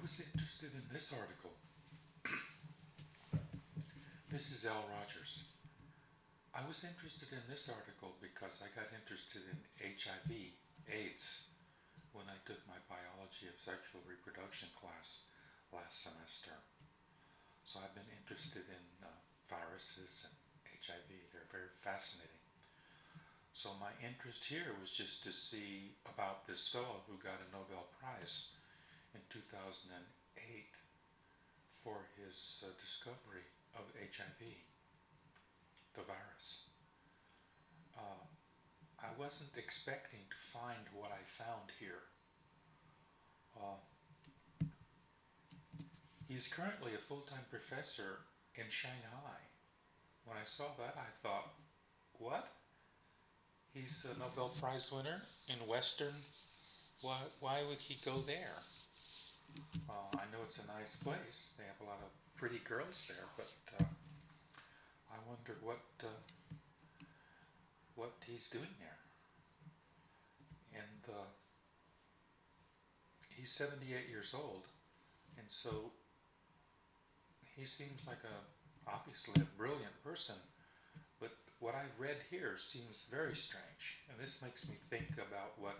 was interested in this article. This is Al Rogers. I was interested in this article because I got interested in HIV, AIDS, when I took my biology of sexual reproduction class last semester. So I've been interested in viruses and HIV. They're very fascinating. So my interest here was just to see about this fellow who got a Nobel Prize in 2008 for his discovery of HIV, the virus. Uh, I wasn't expecting to find what I found here. Uh, he's currently a full-time professor in Shanghai. When I saw that, I thought, what? He's a Nobel Prize winner in Western. Why would he go there? I know it's a nice place. They have a lot of pretty girls there, but I wondered what he's doing there. And he's 78 years old, and so he seems like obviously a brilliant person. But what I've read here seems very strange, and this makes me think about what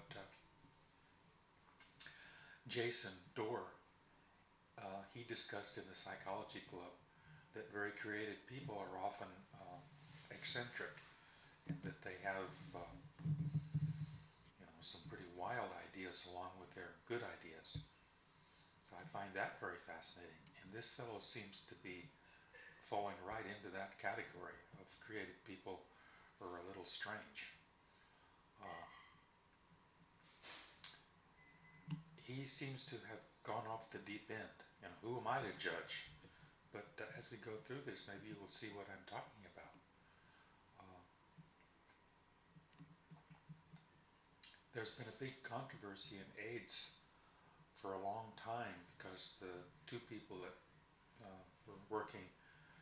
Jason Dorr he discussed in the Psychology Club, that very creative people are often eccentric, and that they have some pretty wild ideas along with their good ideas. So I find that very fascinating, and this fellow seems to be falling right into that category of creative people who are a little strange. He seems to have gone off the deep end. Who am I to judge? But as we go through this, maybe you will see what I'm talking about. There's been a big controversy in AIDS for a long time because the two people that were working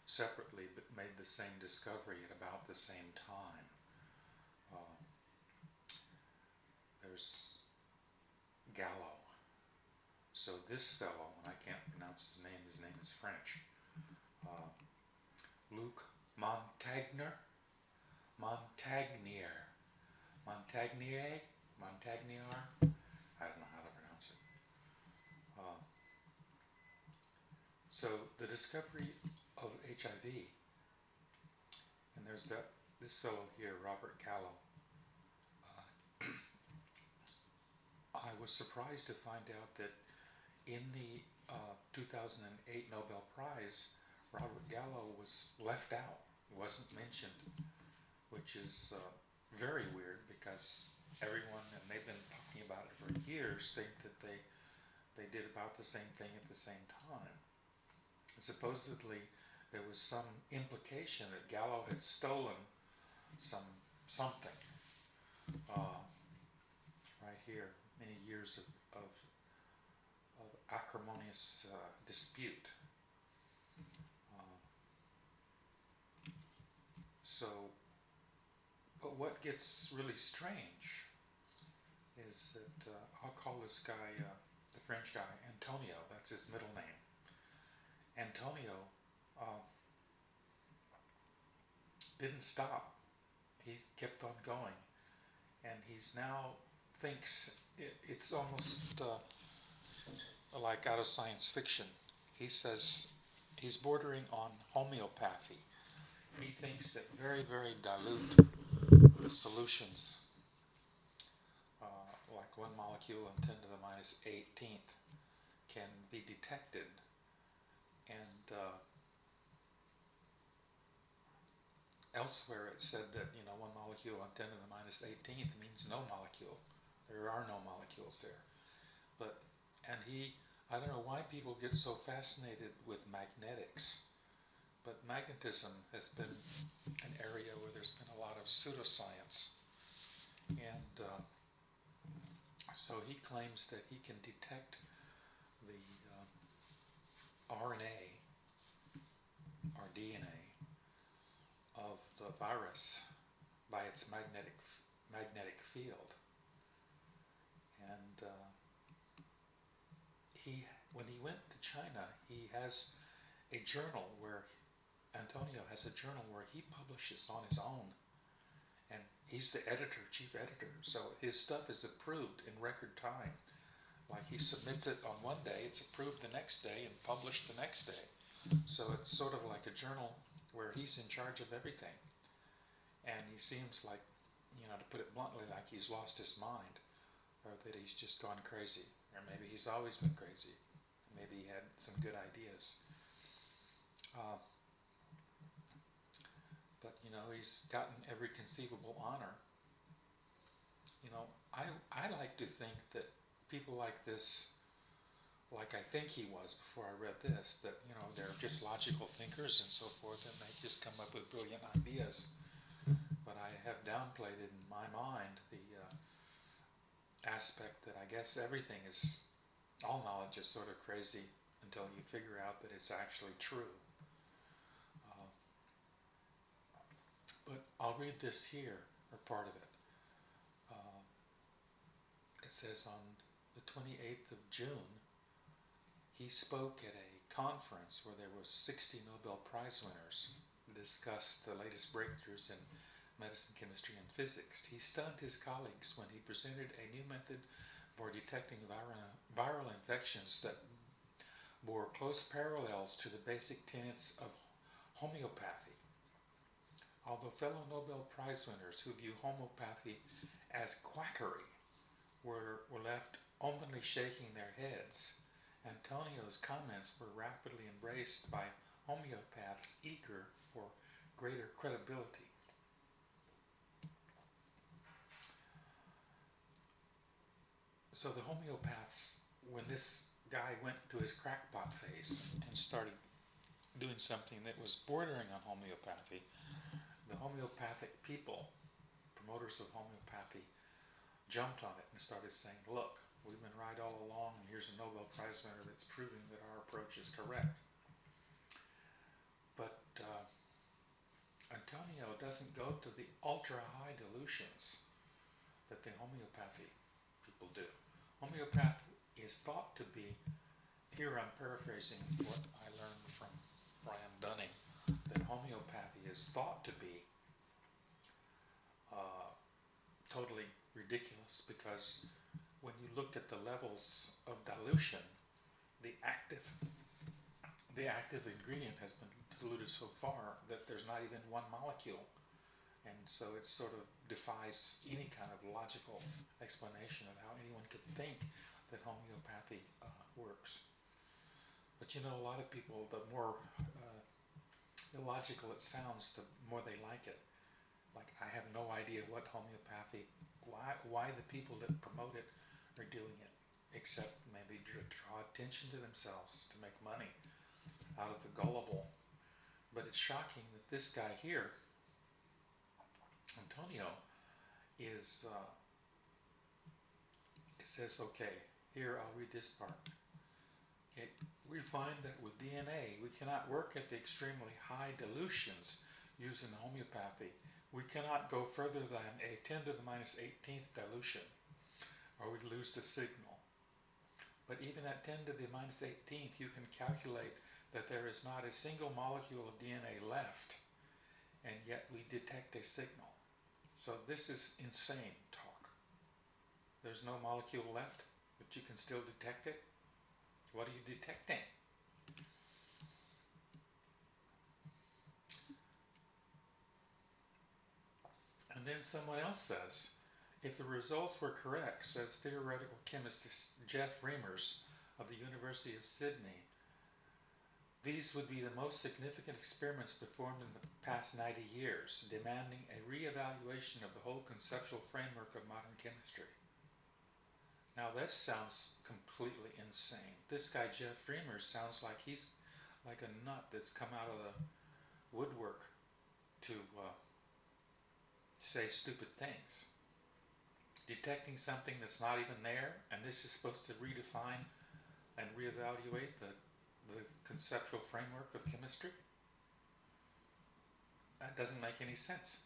separately but made the same discovery at about the same time. There's Gallo. So this fellow, and I can't pronounce his name is French, Luc Montagnier, I don't know how to pronounce it. So the discovery of HIV, and there's this fellow here, Robert Gallo. I was surprised to find out that in the 2008 Nobel Prize, Robert Gallo was left out. He wasn't mentioned, which is very weird because everyone, and they've been talking about it for years, think that they did about the same thing at the same time. And supposedly there was some implication that Gallo had stolen something right here, many years of acrimonious dispute. But what gets really strange is that I'll call this guy, the French guy, Antonio. That's his middle name. Antonio didn't stop. He kept on going, and he's now thinks it's almost like out of science fiction. He says he's bordering on homeopathy. He thinks that very, very dilute solutions, like 1 molecule and 10 to the minus 18th, can be detected, and elsewhere it said that 1 molecule on 10 to the minus 18th means no molecule. There are no molecules there. I don't know why people get so fascinated with magnetics, but magnetism has been an area where there's been a lot of pseudoscience, and so he claims that he can detect the RNA or DNA of the virus by its magnetic field, and he when he went to China, he has a journal where Antonio has a journal where he publishes on his own, and he's the editor, chief editor. So his stuff is approved in record time. Like he submits it on one day, it's approved the next day and published the next day. So it's sort of like a journal where he's in charge of everything. And he seems like, to put it bluntly, like he's lost his mind, or that he's just gone crazy, or maybe he's always been crazy. Maybe he had some good ideas. Uh, but, he's gotten every conceivable honor. I like to think that people like this, like I think he was before I read this, that, they're just logical thinkers and so forth, and they just come up with brilliant ideas. But I have downplayed it in my mind the aspect that I guess everything is, all knowledge is sort of crazy until you figure out that it's actually true. But I'll read this here, or part of it. It says on the 28th of June, he spoke at a conference where there were 60 Nobel Prize winners to discuss the latest breakthroughs in medicine, chemistry, and physics. He stunned his colleagues when he presented a new method for detecting viral infections that bore close parallels to the basic tenets of homeopathy. Although fellow Nobel Prize winners who view homeopathy as quackery were left openly shaking their heads, Antonio's comments were rapidly embraced by homeopaths eager for greater credibility. So the homeopaths, when this guy went to his crackpot phase and started doing something that was bordering on homeopathy, the homeopathic people, promoters of homeopathy, jumped on it and started saying, look, we've been right all along, and here's a Nobel Prize winner that's proving that our approach is correct. But Antonio doesn't go to the ultra-high dilutions that the homeopathy people do. Homeopathy is thought to be, here I'm paraphrasing what I learned from Brian Dunning, that homeopathy is thought to be totally ridiculous, because when you look at the levels of dilution, the active ingredient has been diluted so far that there's not even one molecule, and so it sort of defies any kind of logical explanation of how anyone could think that homeopathy works. But a lot of people, the more illogical it sounds, the more they like it. Like, I have no idea what homeopathy, why the people that promote it are doing it, except maybe to draw attention to themselves, to make money out of the gullible. But it's shocking that this guy here, Antonio, it says, okay, here, I'll read this part. Okay, we find that with DNA, we cannot work at the extremely high dilutions used in homeopathy. We cannot go further than a 10 to the minus 18th dilution, or we lose the signal. But even at 10 to the minus 18th, you can calculate that there is not a single molecule of DNA left, and yet we detect a signal. So this is insane talk. There's no molecule left, but you can still detect it. What are you detecting? And then someone else says, if the results were correct, says theoretical chemist Jeff Reimers of the University of Sydney, these would be the most significant experiments performed in the past 90 years, demanding a re-evaluation of the whole conceptual framework of modern chemistry. Now this sounds completely insane. This guy Jeff Reimers sounds like he's like a nut that's come out of the woodwork to say stupid things. Detecting something that's not even there, and this is supposed to redefine and reevaluate the conceptual framework of chemistry? That doesn't make any sense.